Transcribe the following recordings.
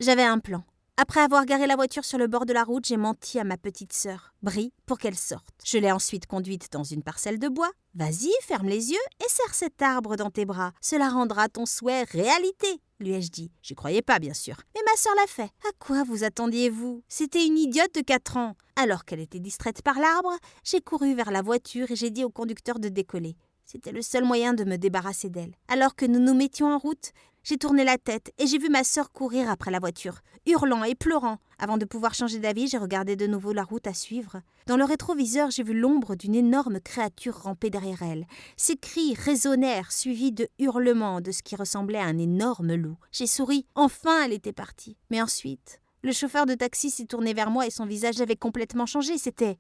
J'avais un plan. Après avoir garé la voiture sur le bord de la route, j'ai menti à ma petite sœur, Brie, pour qu'elle sorte. Je l'ai ensuite conduite dans une parcelle de bois. « Vas-y, ferme les yeux et serre cet arbre dans tes bras. Cela rendra ton souhait réalité !» lui ai-je dit. J'y croyais pas, bien sûr. Mais ma sœur l'a fait. À quoi vous attendiez-vous? C'était une idiote de 4 ans. Alors qu'elle était distraite par l'arbre, j'ai couru vers la voiture et j'ai dit au conducteur de décoller. C'était le seul moyen de me débarrasser d'elle. Alors que nous nous mettions en route, j'ai tourné la tête et j'ai vu ma sœur courir après la voiture, hurlant et pleurant. Avant de pouvoir changer d'avis, j'ai regardé de nouveau la route à suivre. Dans le rétroviseur, j'ai vu l'ombre d'une énorme créature ramper derrière elle. Ses cris résonnèrent, suivis de hurlements de ce qui ressemblait à un énorme loup. J'ai souri. Enfin, elle était partie. Mais ensuite, le chauffeur de taxi s'est tourné vers moi et son visage avait complètement changé. C'était...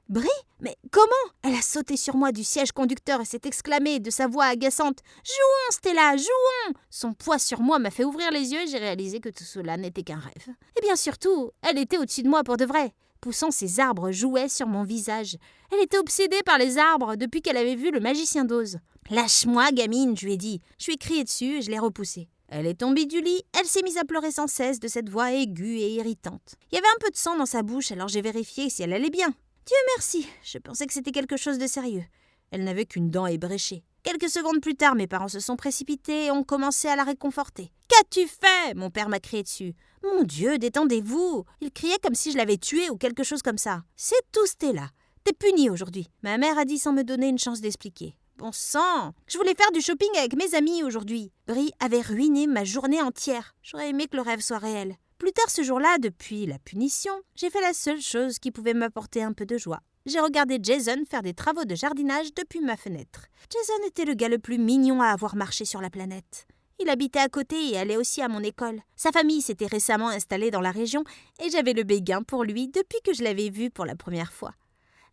Brie? Mais comment? Elle a sauté sur moi du siège conducteur et s'est exclamée de sa voix agaçante. « Jouons, Stella, jouons !» Son poids sur moi m'a fait ouvrir les yeux et j'ai réalisé que tout cela n'était qu'un rêve. Et bien surtout, elle était au-dessus de moi pour de vrai. Poussant ses arbres jouets sur mon visage. Elle était obsédée par les arbres depuis qu'elle avait vu le magicien d'Oz. « Lâche-moi, gamine !» je lui ai dit. Je lui ai crié dessus et je l'ai repoussée. Elle est tombée du lit, elle s'est mise à pleurer sans cesse de cette voix aiguë et irritante. Il y avait un peu de sang dans sa bouche, alors j'ai vérifié si elle allait bien. Dieu merci, je pensais que c'était quelque chose de sérieux. Elle n'avait qu'une dent ébréchée. Quelques secondes plus tard, mes parents se sont précipités et ont commencé à la réconforter. « Qu'as-tu fait ?» Mon père m'a crié dessus. « Mon Dieu, détendez-vous !» Il criait comme si je l'avais tué ou quelque chose comme ça. « C'est tout, Stella. T'es punie aujourd'hui. » Ma mère a dit sans me donner une chance d'expliquer. Bon sang, je voulais faire du shopping avec mes amis aujourd'hui. Brie avait ruiné ma journée entière. J'aurais aimé que le rêve soit réel. Plus tard ce jour-là, depuis la punition, j'ai fait la seule chose qui pouvait m'apporter un peu de joie. J'ai regardé Jason faire des travaux de jardinage depuis ma fenêtre. Jason était le gars le plus mignon à avoir marché sur la planète. Il habitait à côté et allait aussi à mon école. Sa famille s'était récemment installée dans la région et j'avais le béguin pour lui depuis que je l'avais vu pour la première fois.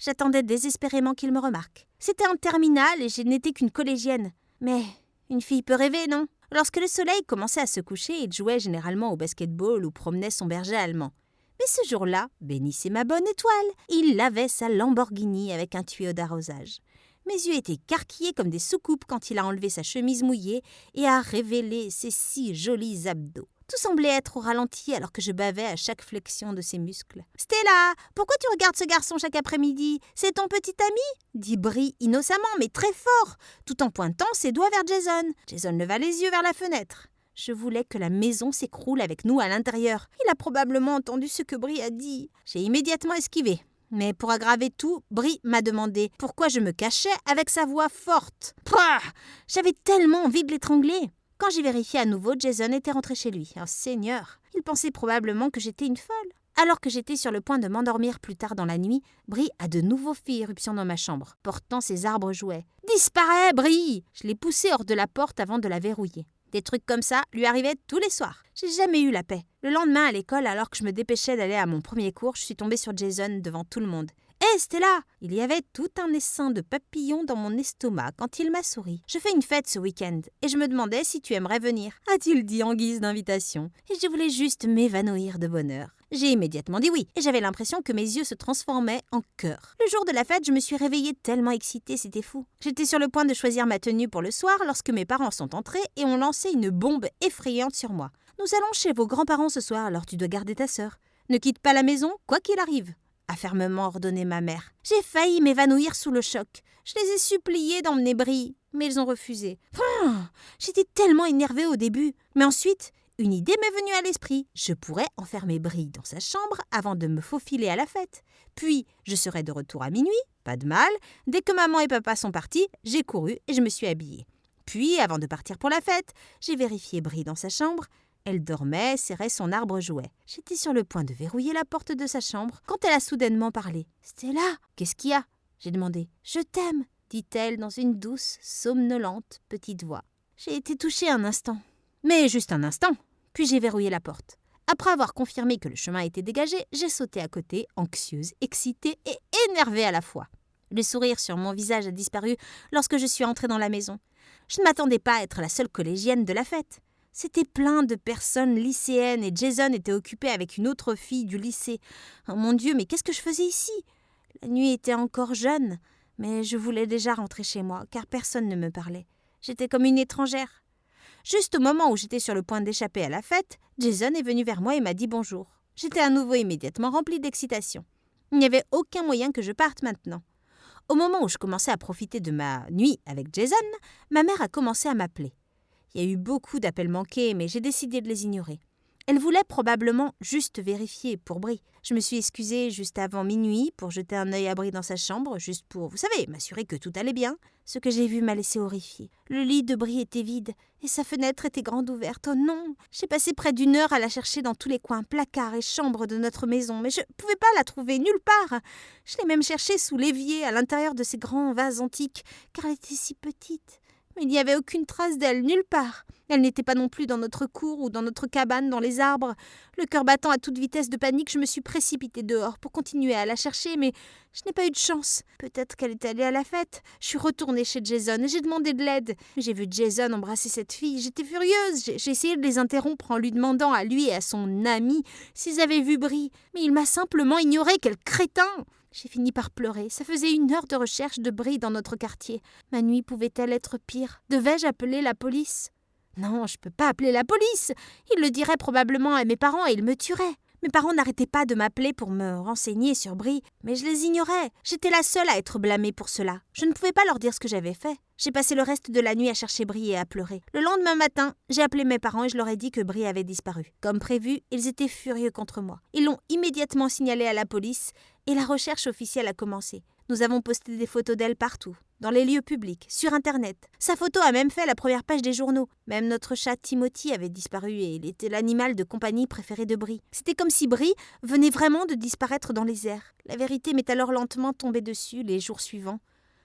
J'attendais désespérément qu'il me remarque. C'était en terminale et je n'étais qu'une collégienne. Mais une fille peut rêver, non? Lorsque le soleil commençait à se coucher, il jouait généralement au basketball ou promenait son berger allemand. Mais ce jour-là, bénissez ma bonne étoile, il lavait sa Lamborghini avec un tuyau d'arrosage. Mes yeux étaient écarquillés comme des soucoupes quand il a enlevé sa chemise mouillée et a révélé ses si jolis abdos. Tout semblait être au ralenti alors que je bavais à chaque flexion de ses muscles. « Stella, pourquoi tu regardes ce garçon chaque après-midi? C'est ton petit ami ?» dit Brie innocemment mais très fort, tout en pointant ses doigts vers Jason. Jason leva les yeux vers la fenêtre. Je voulais que la maison s'écroule avec nous à l'intérieur. Il a probablement entendu ce que Brie a dit. J'ai immédiatement esquivé. Mais pour aggraver tout, Brie m'a demandé pourquoi je me cachais avec sa voix forte. Pouah! J'avais tellement envie de l'étrangler. Quand j'ai vérifié à nouveau, Jason était rentré chez lui. Oh Seigneur! Il pensait probablement que j'étais une folle. Alors que j'étais sur le point de m'endormir plus tard dans la nuit, Brie a de nouveau fait irruption dans ma chambre, portant ses arbres jouets. « Disparais, Brie !» Je l'ai poussée hors de la porte avant de la verrouiller. Des trucs comme ça lui arrivaient tous les soirs. J'ai jamais eu la paix. Le lendemain à l'école, alors que je me dépêchais d'aller à mon premier cours, je suis tombée sur Jason devant tout le monde. « Hé, Stella !» Il y avait tout un essaim de papillons dans mon estomac quand il m'a souri. « Je fais une fête ce week-end et je me demandais si tu aimerais venir. » a-t-il dit en guise d'invitation. Et je voulais juste m'évanouir de bonheur. J'ai immédiatement dit oui et j'avais l'impression que mes yeux se transformaient en cœur. Le jour de la fête, je me suis réveillée tellement excitée, c'était fou. J'étais sur le point de choisir ma tenue pour le soir lorsque mes parents sont entrés et ont lancé une bombe effrayante sur moi. « Nous allons chez vos grands-parents ce soir, alors tu dois garder ta sœur. Ne quitte pas la maison, quoi qu'il arrive. » a fermement ordonné ma mère. J'ai failli m'évanouir sous le choc. Je les ai suppliés d'emmener Brie, mais ils ont refusé. J'étais tellement énervée au début. Mais ensuite, une idée m'est venue à l'esprit. Je pourrais enfermer Brie dans sa chambre avant de me faufiler à la fête. Puis, je serai de retour à minuit, pas de mal. Dès que maman et papa sont partis, j'ai couru et je me suis habillée. Puis, avant de partir pour la fête, j'ai vérifié Brie dans sa chambre. Elle dormait, serrait son arbre jouet. J'étais sur le point de verrouiller la porte de sa chambre quand elle a soudainement parlé. « Stella, qu'est-ce qu'il y a ?» J'ai demandé. « Je t'aime », dit-elle dans une douce, somnolente petite voix. J'ai été touchée un instant. Mais juste un instant. Puis j'ai verrouillé la porte. Après avoir confirmé que le chemin était dégagé, j'ai sauté à côté, anxieuse, excitée et énervée à la fois. Le sourire sur mon visage a disparu lorsque je suis entrée dans la maison. Je ne m'attendais pas à être la seule collégienne de la fête. C'était plein de personnes lycéennes et Jason était occupé avec une autre fille du lycée. Oh mon Dieu, mais qu'est-ce que je faisais ici? La nuit était encore jeune, mais je voulais déjà rentrer chez moi car personne ne me parlait. J'étais comme une étrangère. Juste au moment où j'étais sur le point d'échapper à la fête, Jason est venu vers moi et m'a dit bonjour. J'étais à nouveau immédiatement remplie d'excitation. Il n'y avait aucun moyen que je parte maintenant. Au moment où je commençais à profiter de ma nuit avec Jason, ma mère a commencé à m'appeler. Il y a eu beaucoup d'appels manqués, mais j'ai décidé de les ignorer. Elle voulait probablement juste vérifier pour Brie. Je me suis excusée juste avant minuit pour jeter un œil à Brie dans sa chambre, juste pour, vous savez, m'assurer que tout allait bien. Ce que j'ai vu m'a laissé horrifiée. Le lit de Brie était vide et sa fenêtre était grande ouverte. Oh non! J'ai passé près d'une heure à la chercher dans tous les coins, placards et chambres de notre maison, mais je ne pouvais pas la trouver nulle part. Je l'ai même cherchée sous l'évier, à l'intérieur de ces grands vases antiques, car elle était si petite. Mais il n'y avait aucune trace d'elle, nulle part. Elle n'était pas non plus dans notre cour ou dans notre cabane, dans les arbres. Le cœur battant à toute vitesse de panique, je me suis précipitée dehors pour continuer à la chercher, mais je n'ai pas eu de chance. Peut-être qu'elle est allée à la fête. Je suis retournée chez Jason et j'ai demandé de l'aide. J'ai vu Jason embrasser cette fille. J'étais furieuse. J'ai essayé de les interrompre en lui demandant à lui et à son ami s'ils avaient vu Brie. Mais il m'a simplement ignoré. Quel crétin! J'ai fini par pleurer. Ça faisait 1 heure de recherche de Brie dans notre quartier. Ma nuit pouvait-elle être pire? Devais-je appeler la police? Non, je ne peux pas appeler la police. Ils le diraient probablement à mes parents et ils me tueraient. Mes parents n'arrêtaient pas de m'appeler pour me renseigner sur Brie, mais je les ignorais. J'étais la seule à être blâmée pour cela. Je ne pouvais pas leur dire ce que j'avais fait. J'ai passé le reste de la nuit à chercher Brie et à pleurer. Le lendemain matin, j'ai appelé mes parents et je leur ai dit que Brie avait disparu. Comme prévu, ils étaient furieux contre moi. Ils l'ont immédiatement signalé à la police et la recherche officielle a commencé. Nous avons posté des photos d'elle partout, dans les lieux publics, sur Internet. Sa photo a même fait la première page des journaux. Même notre chat Timothy avait disparu et il était l'animal de compagnie préféré de Brie. C'était comme si Brie venait vraiment de disparaître dans les airs. La vérité m'est alors lentement tombée dessus les jours suivants.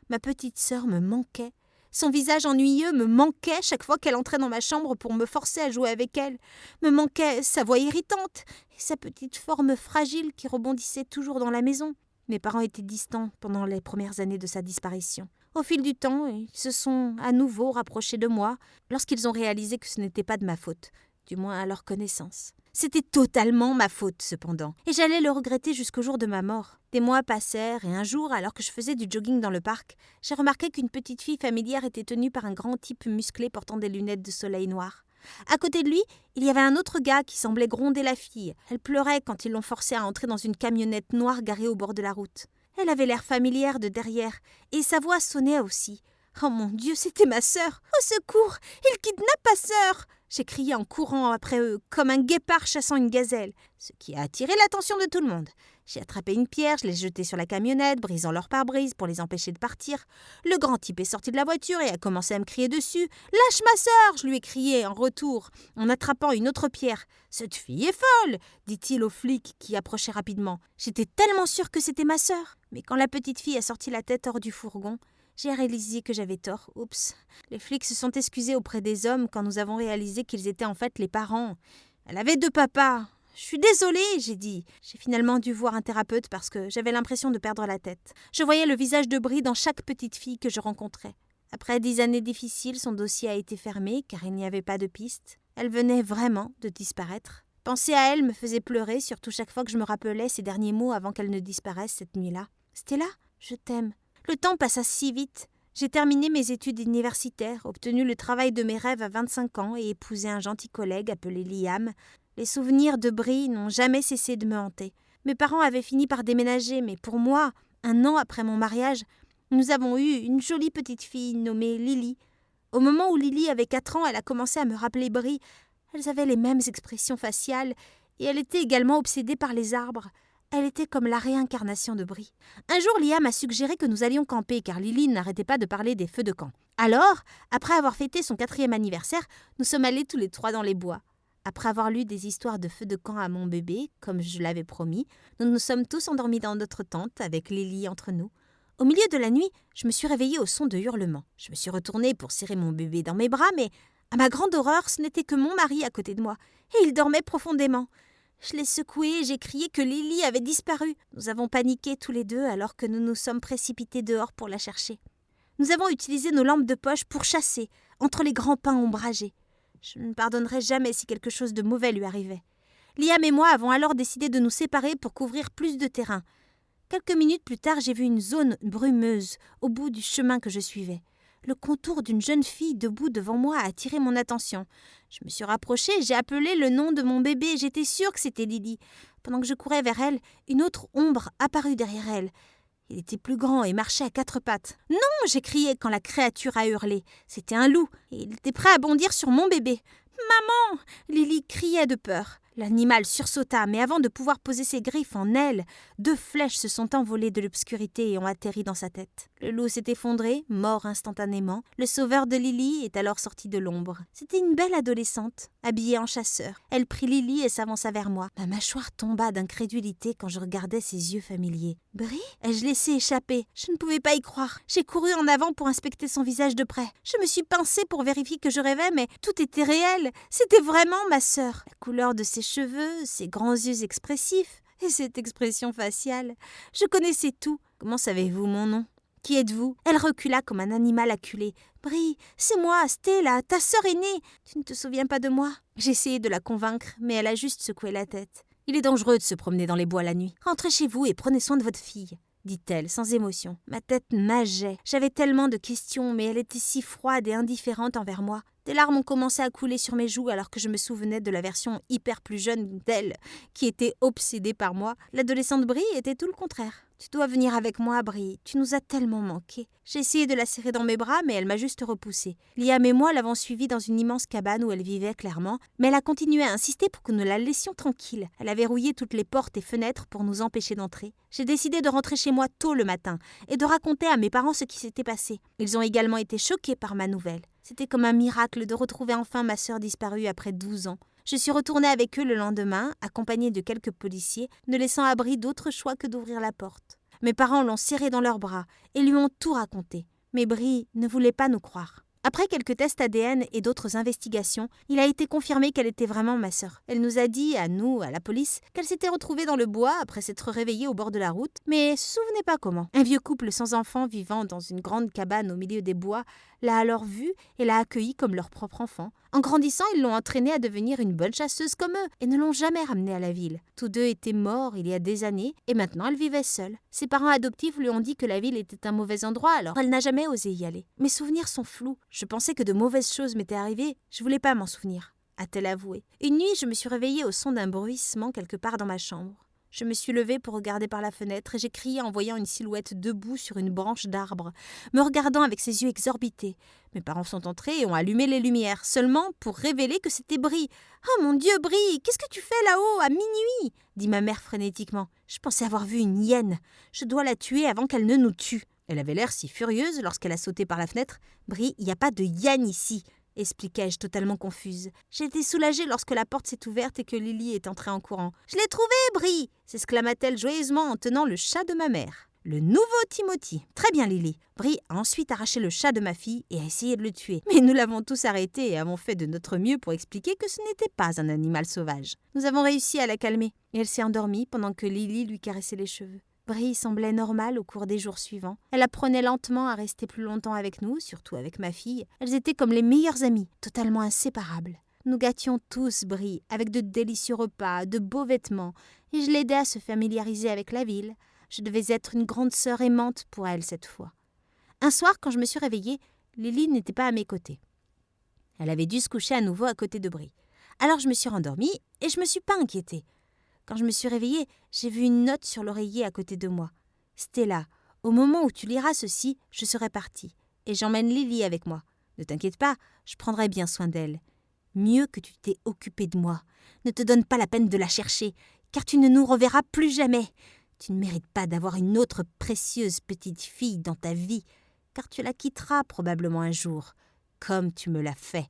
Ma petite sœur me manquait. Son visage ennuyeux me manquait chaque fois qu'elle entrait dans ma chambre pour me forcer à jouer avec elle. Me manquait sa voix irritante et sa petite forme fragile qui rebondissait toujours dans la maison. Mes parents étaient distants pendant les premières années de sa disparition. Au fil du temps, ils se sont à nouveau rapprochés de moi lorsqu'ils ont réalisé que ce n'était pas de ma faute, du moins à leur connaissance. C'était totalement ma faute, cependant, et j'allais le regretter jusqu'au jour de ma mort. Des mois passèrent, et un jour, alors que je faisais du jogging dans le parc, j'ai remarqué qu'une petite fille familière était tenue par un grand type musclé portant des lunettes de soleil noires. À côté de lui, il y avait un autre gars qui semblait gronder la fille. Elle pleurait quand ils l'ont forcée à entrer dans une camionnette noire garée au bord de la route. Elle avait l'air familière de derrière, et sa voix sonnait aussi. Oh mon Dieu, c'était ma sœur! Au secours! Il kidnappe ma sœur! J'ai crié en courant après eux, comme un guépard chassant une gazelle, ce qui a attiré l'attention de tout le monde. J'ai attrapé une pierre, je l'ai jetée sur la camionnette, brisant leur pare-brise pour les empêcher de partir. Le grand type est sorti de la voiture et a commencé à me crier dessus. « Lâche ma sœur !» je lui ai crié en retour, en attrapant une autre pierre. « Cette fille est folle !» dit-il au flic qui approchait rapidement. J'étais tellement sûre que c'était ma sœur. Mais quand la petite fille a sorti la tête hors du fourgon, j'ai réalisé que j'avais tort. Oups. Les flics se sont excusés auprès des hommes quand nous avons réalisé qu'ils étaient en fait les parents. Elle avait 2 papas. Je suis désolée, j'ai dit. J'ai finalement dû voir un thérapeute parce que j'avais l'impression de perdre la tête. Je voyais le visage de Brie dans chaque petite fille que je rencontrais. Après 10 années difficiles, son dossier a été fermé car il n'y avait pas de piste. Elle venait vraiment de disparaître. Penser à elle me faisait pleurer, surtout chaque fois que je me rappelais ses derniers mots avant qu'elle ne disparaisse cette nuit-là. « Stella, je t'aime. » Le temps passa si vite. J'ai terminé mes études universitaires, obtenu le travail de mes rêves à 25 ans et épousé un gentil collègue appelé Liam. Les souvenirs de Brie n'ont jamais cessé de me hanter. Mes parents avaient fini par déménager, mais pour moi, 1 an après mon mariage, nous avons eu une jolie petite fille nommée Lily. Au moment où Lily avait 4 ans, elle a commencé à me rappeler Brie. Elles avaient les mêmes expressions faciales et elle était également obsédée par les arbres. Elle était comme la réincarnation de Brie. Un jour, Liam a suggéré que nous allions camper car Lily n'arrêtait pas de parler des feux de camp. Alors, après avoir fêté son 4e anniversaire, nous sommes allés tous les 3 dans les bois. Après avoir lu des histoires de feux de camp à mon bébé, comme je l'avais promis, nous nous sommes tous endormis dans notre tente avec Lily entre nous. Au milieu de la nuit, je me suis réveillée au son de hurlements. Je me suis retournée pour serrer mon bébé dans mes bras, mais à ma grande horreur, ce n'était que mon mari à côté de moi, et il dormait profondément. Je l'ai secoué et j'ai crié que Lily avait disparu. Nous avons paniqué tous les 2 alors que nous nous sommes précipités dehors pour la chercher. Nous avons utilisé nos lampes de poche pour chasser, entre les grands pins ombragés. Je ne pardonnerai jamais si quelque chose de mauvais lui arrivait. Liam et moi avons alors décidé de nous séparer pour couvrir plus de terrain. Quelques minutes plus tard, j'ai vu une zone brumeuse au bout du chemin que je suivais. Le contour d'une jeune fille debout devant moi a attiré mon attention. Je me suis rapprochée, j'ai appelé le nom de mon bébé, j'étais sûre que c'était Lily. Pendant que je courais vers elle, une autre ombre apparut derrière elle. Il était plus grand et marchait à 4 pattes. « Non !» j'ai crié quand la créature a hurlé. C'était un loup et il était prêt à bondir sur mon bébé. « Maman !» Lily criait de peur. L'animal sursauta, mais avant de pouvoir poser ses griffes en aile, 2 flèches se sont envolées de l'obscurité et ont atterri dans sa tête. Le loup s'est effondré, mort instantanément. Le sauveur de Lily est alors sorti de l'ombre. C'était une belle adolescente, habillée en chasseur. Elle prit Lily et s'avança vers moi. Ma mâchoire tomba d'incrédulité quand je regardais ses yeux familiers. « Brie ?» Ai-je laissé échapper? Je ne pouvais pas y croire. J'ai couru en avant pour inspecter son visage de près. Je me suis pincée pour vérifier que je rêvais, mais tout était réel. C'était vraiment ma sœur. La couleur de ses cheveux, ses grands yeux expressifs et cette expression faciale. Je connaissais tout. Comment savez-vous mon nom? Qui êtes-vous? Elle recula comme un animal acculé. Brie, c'est moi, Stella, ta sœur aînée. Tu ne te souviens pas de moi? J'ai essayé de la convaincre, mais elle a juste secoué la tête. Il est dangereux de se promener dans les bois la nuit. Rentrez chez vous et prenez soin de votre fille, dit-elle sans émotion. Ma tête nageait. J'avais tellement de questions, mais elle était si froide et indifférente envers moi. Des larmes ont commencé à couler sur mes joues alors que je me souvenais de la version hyper plus jeune d'elle, qui était obsédée par moi. L'adolescente Brie était tout le contraire. Tu dois venir avec moi, Brie. Tu nous as tellement manqué. J'ai essayé de la serrer dans mes bras, mais elle m'a juste repoussée. Liam et moi l'avons suivie dans une immense cabane où elle vivait clairement, mais elle a continué à insister pour que nous la laissions tranquille. Elle a verrouillé toutes les portes et fenêtres pour nous empêcher d'entrer. J'ai décidé de rentrer chez moi tôt le matin et de raconter à mes parents ce qui s'était passé. Ils ont également été choqués par ma nouvelle. C'était comme un miracle de retrouver enfin ma sœur disparue après 12 ans. Je suis retournée avec eux le lendemain, accompagnée de quelques policiers, ne laissant à Brie d'autre choix que d'ouvrir la porte. Mes parents l'ont serrée dans leurs bras et lui ont tout raconté. Mais Brie ne voulait pas nous croire. Après quelques tests ADN et d'autres investigations, il a été confirmé qu'elle était vraiment ma sœur. Elle nous a dit, à nous, à la police, qu'elle s'était retrouvée dans le bois après s'être réveillée au bord de la route, mais se souvenait pas comment. Un vieux couple sans enfants vivant dans une grande cabane au milieu des bois l'a alors vue et l'a accueillie comme leur propre enfant. En grandissant, ils l'ont entraînée à devenir une bonne chasseuse comme eux et ne l'ont jamais ramenée à la ville. Tous deux étaient morts il y a des années et maintenant elle vivait seule. Ses parents adoptifs lui ont dit que la ville était un mauvais endroit, alors elle n'a jamais osé y aller. Mes souvenirs sont flous. Je pensais que de mauvaises choses m'étaient arrivées. Je voulais pas m'en souvenir, a-t-elle avoué. Une nuit, je me suis réveillée au son d'un bruissement quelque part dans ma chambre. Je me suis levée pour regarder par la fenêtre et j'ai crié en voyant une silhouette debout sur une branche d'arbre, me regardant avec ses yeux exorbités. Mes parents sont entrés et ont allumé les lumières, seulement pour révéler que c'était Brie. « Oh mon Dieu, Brie, qu'est-ce que tu fais là-haut, à minuit ?» dit ma mère frénétiquement. Je pensais avoir vu une hyène. Je dois la tuer avant qu'elle ne nous tue. Elle avait l'air si furieuse lorsqu'elle a sauté par la fenêtre. « Brie, il n'y a pas de hyène ici !» expliquai-je totalement confuse. J'ai été soulagée lorsque la porte s'est ouverte et que Lily est entrée en courant. « Je l'ai trouvé, Brie !» s'exclama-t-elle joyeusement en tenant le chat de ma mère. Le nouveau Timothy. Très bien, Lily. Brie a ensuite arraché le chat de ma fille et a essayé de le tuer. Mais nous l'avons tous arrêté et avons fait de notre mieux pour expliquer que ce n'était pas un animal sauvage. Nous avons réussi à la calmer et elle s'est endormie pendant que Lily lui caressait les cheveux. Brie semblait normale au cours des jours suivants. Elle apprenait lentement à rester plus longtemps avec nous, surtout avec ma fille. Elles étaient comme les meilleures amies, totalement inséparables. Nous gâtions tous Brie avec de délicieux repas, de beaux vêtements, et je l'aidais à se familiariser avec la ville. Je devais être une grande sœur aimante pour elle cette fois. Un soir, quand je me suis réveillée, Lily n'était pas à mes côtés. Elle avait dû se coucher à nouveau à côté de Brie. Alors je me suis rendormie et je me suis pas inquiétée. Quand je me suis réveillée, j'ai vu une note sur l'oreiller à côté de moi. « Stella, au moment où tu liras ceci, je serai partie, et j'emmène Lily avec moi. Ne t'inquiète pas, je prendrai bien soin d'elle. Mieux que tu t'es occupée de moi. Ne te donne pas la peine de la chercher, car tu ne nous reverras plus jamais. Tu ne mérites pas d'avoir une autre précieuse petite fille dans ta vie, car tu la quitteras probablement un jour, comme tu me l'as fait.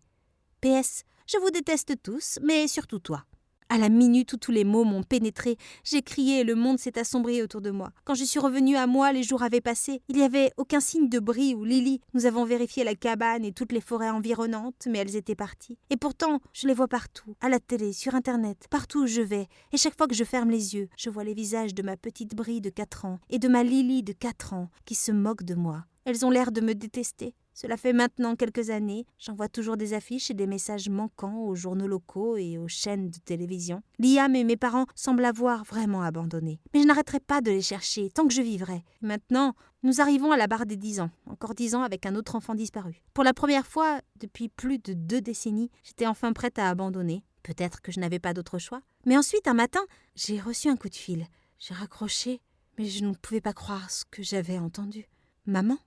PS, je vous déteste tous, mais surtout toi. » À la minute où tous les mots m'ont pénétré, j'ai crié et le monde s'est assombri autour de moi. Quand je suis revenue à moi, les jours avaient passé. Il n'y avait aucun signe de Brie ou Lily. Nous avons vérifié la cabane et toutes les forêts environnantes, mais elles étaient parties. Et pourtant, je les vois partout, à la télé, sur Internet, partout où je vais. Et chaque fois que je ferme les yeux, je vois les visages de ma petite Brie de 4 ans et de ma Lily de 4 ans qui se moquent de moi. Elles ont l'air de me détester. Cela fait maintenant quelques années, j'en vois toujours des affiches et des messages manquants aux journaux locaux et aux chaînes de télévision. Liam et mes parents semblent avoir vraiment abandonné. Mais je n'arrêterai pas de les chercher tant que je vivrai. Maintenant, nous arrivons à la barre des 10 ans. Encore 10 ans avec un autre enfant disparu. Pour la première fois, depuis plus de 2 décennies, j'étais enfin prête à abandonner. Peut-être que je n'avais pas d'autre choix. Mais ensuite, un matin, j'ai reçu un coup de fil. J'ai raccroché, mais je ne pouvais pas croire ce que j'avais entendu. Maman,